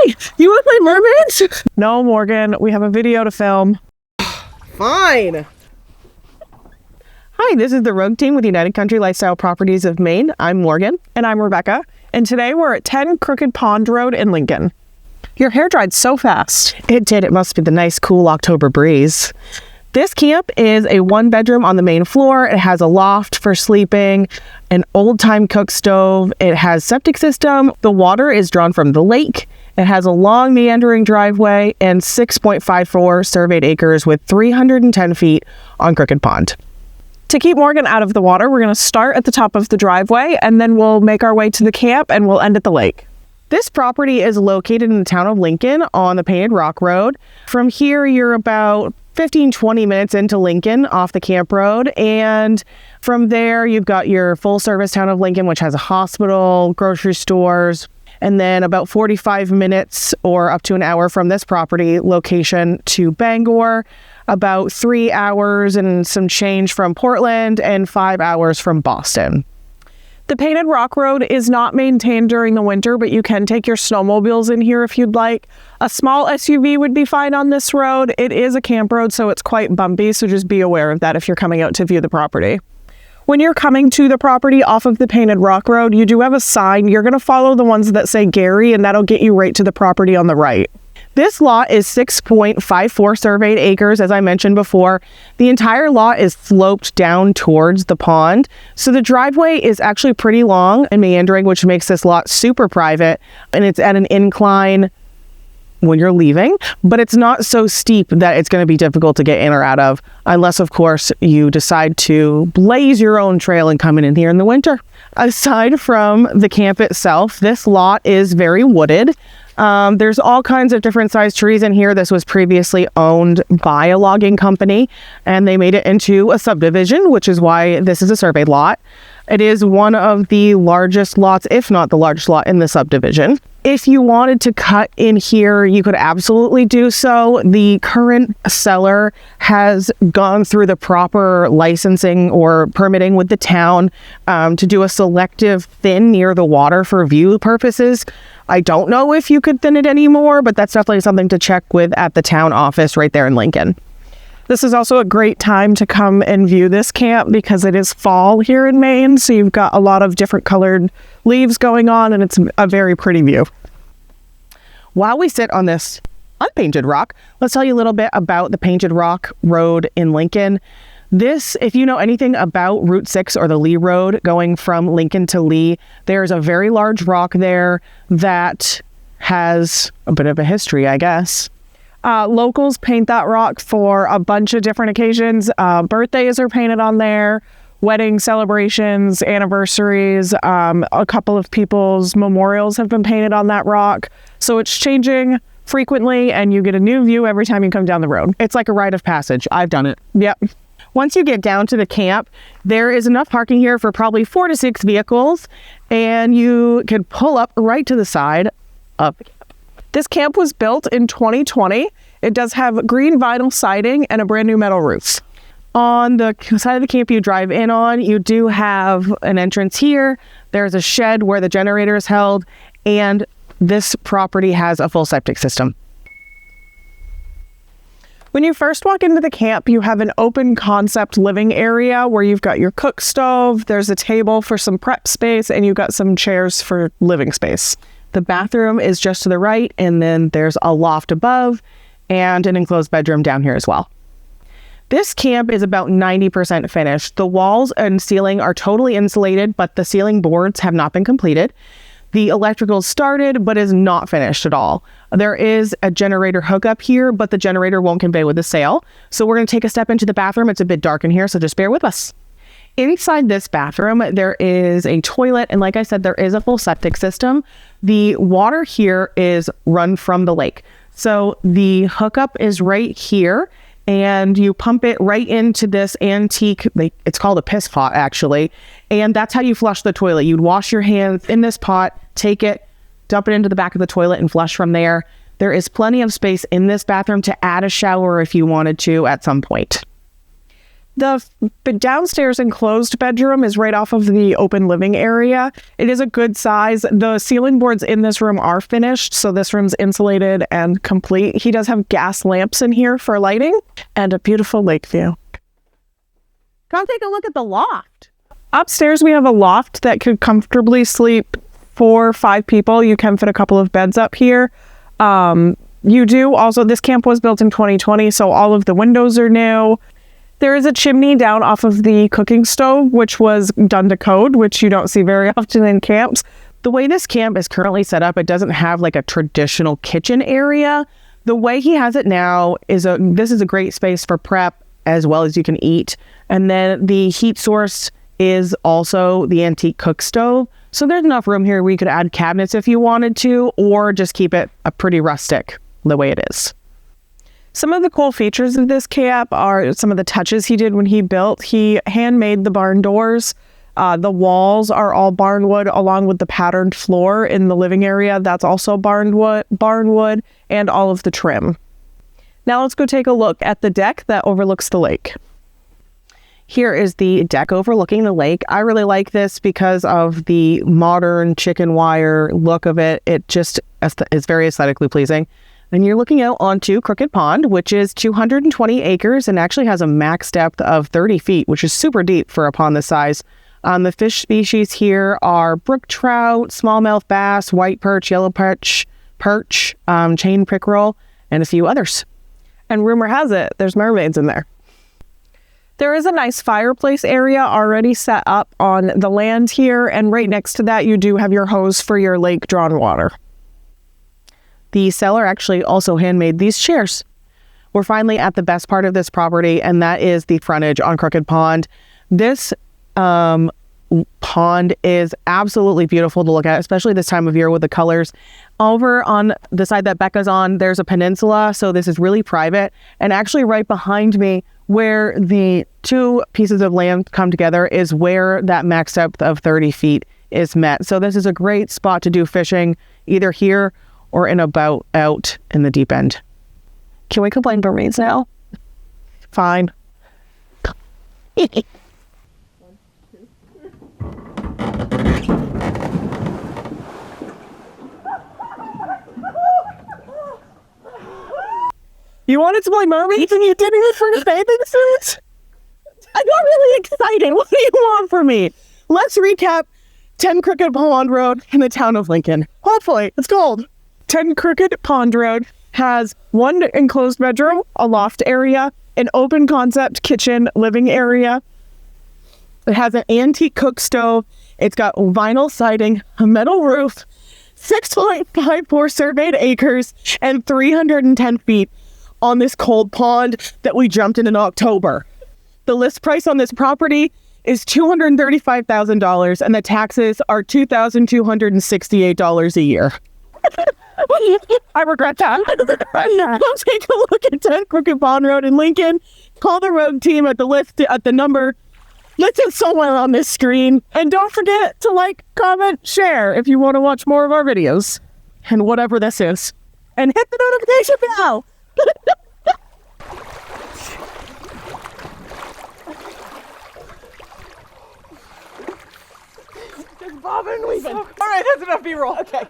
Hi, you look like mermaids? No, Morgan, we have a video to film. Fine. Hi, this is the Rogue Team with United Country Lifestyle Properties of Maine. I'm Morgan. And I'm Rebecca. And today we're at 10 Crooked Pond Road in Lincoln. Your hair dried so fast. It did. It must be the nice, cool October breeze. This camp is a 1-bedroom on the main floor. It has a loft for sleeping, an old-time cook stove. It has septic system. The water is drawn from the lake. It has a long meandering driveway and 6.54 surveyed acres with 310 feet on Crooked Pond. To keep Morgan out of the water, we're going to start at the top of the driveway and then we'll make our way to the camp and we'll end at the lake. This property is located in the town of Lincoln on the Painted Rock Road. From here, you're about 15-20 minutes into Lincoln off the camp road. And from there, you've got your full service town of Lincoln, which has a hospital, grocery stores, and then about 45 minutes or up to an hour from this property location to Bangor, about 3 hours and some change from Portland, and 5 hours from Boston. The Painted Rock Road is not maintained during the winter, but you can take your snowmobiles in here if you'd like. A small SUV would be fine on this road. It is a camp road, so it's quite bumpy, so just be aware of that if you're coming out to view the property. When you're coming to the property off of the Painted Rock Road, you do have a sign. You're going to follow the ones that say Gary, and that'll get you right to the property on the right. This lot is 6.54 surveyed acres, as I mentioned before. The entire lot is sloped down towards the pond. So the driveway is actually pretty long and meandering, which makes this lot super private. And it's at an incline when you're leaving, but it's not so steep that it's going to be difficult to get in or out of, unless, of course, you decide to blaze your own trail and come in here in the winter. Aside from the camp itself, this lot is very wooded. There's all kinds of different sized trees in here. This was previously owned by a logging company and they made it into a subdivision, which is why this is a surveyed lot. It is one of the largest lots, if not the largest lot in the subdivision. If you wanted to cut in here, you could absolutely do so. The current seller has gone through the proper licensing or permitting with the town to do a selective thin near the water for view purposes. I don't know if you could thin it anymore, but that's definitely something to check with at the town office right there in Lincoln. This is also a great time to come and view this camp because it is fall here in Maine, so you've got a lot of different colored leaves going on and it's a very pretty view. While we sit on this unpainted rock, let's tell you a little bit about the Painted Rock Road in Lincoln. This, if you know anything about Route 6 or the Lee Road going from Lincoln to Lee, there's a very large rock there that has a bit of a history, I guess. Locals paint that rock for a bunch of different occasions. Birthdays are painted on there, wedding celebrations, anniversaries. A couple of people's memorials have been painted on that rock. So it's changing frequently and you get a new view every time you come down the road. It's like a rite of passage. I've done it. Yep. Once you get down to the camp, there is enough parking here for probably 4 to 6 vehicles, and you can pull up right to the side of the camp. This camp was built in 2020. It does have green vinyl siding and a brand new metal roof. On the side of the camp you drive in on, you do have an entrance here. There's a shed where the generator is held, and this property has a full septic system. When you first walk into the camp, you have an open concept living area where you've got your cook stove, there's a table for some prep space, and you've got some chairs for living space. The bathroom is just to the right, and then there's a loft above and an enclosed bedroom down here as well. This camp is about 90% finished. The walls and ceiling are totally insulated, but the ceiling boards have not been completed. The electrical started, but is not finished at all. There is a generator hookup here, but the generator won't convey with the sale. So we're going to take a step into the bathroom. It's a bit dark in here, so just bear with us. Inside this bathroom, there is a toilet, and like I said, there is a full septic system. The water here is run from the lake. So the hookup is right here, and you pump it right into this antique, it's called a piss pot actually, and that's how you flush the toilet. You'd wash your hands in this pot, take it, dump it into the back of the toilet and flush from there. There is plenty of space in this bathroom to add a shower if you wanted to at some point. The downstairs enclosed bedroom is right off of the open living area. It is a good size. The ceiling boards in this room are finished, so this room's insulated and complete. He does have gas lamps in here for lighting and a beautiful lake view. Come take a look at the loft. Upstairs, we have a loft that could comfortably sleep 4 or 5 people. You can fit a couple of beds up here. You do also, this camp was built in 2020, so all of the windows are new. There is a chimney down off of the cooking stove, which was done to code, which you don't see very often in camps. The way this camp is currently set up, it doesn't have like a traditional kitchen area. The way he has it now is this is a great space for prep as well as you can eat. And then the heat source is also the antique cook stove. So there's enough room here where you could add cabinets if you wanted to, or just keep it a pretty rustic the way it is. Some of the cool features of this camp are some of the touches he did when he built. He handmade the barn doors. The walls are all barnwood along with the patterned floor in the living area. That's also barnwood and all of the trim. Now let's go take a look at the deck that overlooks the lake. Here is the deck overlooking the lake. I really like this because of the modern chicken wire look of it. It just is very aesthetically pleasing. And you're looking out onto Crooked Pond, which is 220 acres and actually has a max depth of 30 feet, which is super deep for a pond this size. The fish species here are brook trout, smallmouth bass, white perch, yellow perch, chain pickerel, and a few others. And rumor has it, there's mermaids in there. There is a nice fireplace area already set up on the land here, and right next to that you do have your hose for your lake drawn water. The seller actually also handmade these chairs. We're finally at the best part of this property, and that is the frontage on Crooked Pond. This pond is absolutely beautiful to look at, especially this time of year with the colors. Over on the side that Becca's on, there's a peninsula, so this is really private. And actually right behind me, where the 2 pieces of land come together, is where that max depth of 30 feet is met. So this is a great spot to do fishing, either here or in a boat out in the deep end. Can we complain mermaids now? Fine. You wanted to play mermaids and you didn't even for the bathing suit? I got really excited. What do you want from me? Let's recap 10 Crooked Pond Road in the town of Lincoln. Hopefully, it's cold. 10 Crooked Pond Road has 1 enclosed bedroom, a loft area, an open concept kitchen living area. It has an antique cook stove. It's got vinyl siding, a metal roof, 6.54 surveyed acres, and 310 feet on this cold pond that we jumped in October. The list price on this property is $235,000, and the taxes are $2,268 a year. I regret that. Go take a look at 10 Crooked Pond Road in Lincoln. Call the road team at the number listed somewhere on this screen. And don't forget to like, comment, share if you want to watch more of our videos. And whatever this is. And hit the notification bell. Just bobbing and weaving. All right, that's enough B-roll. Okay.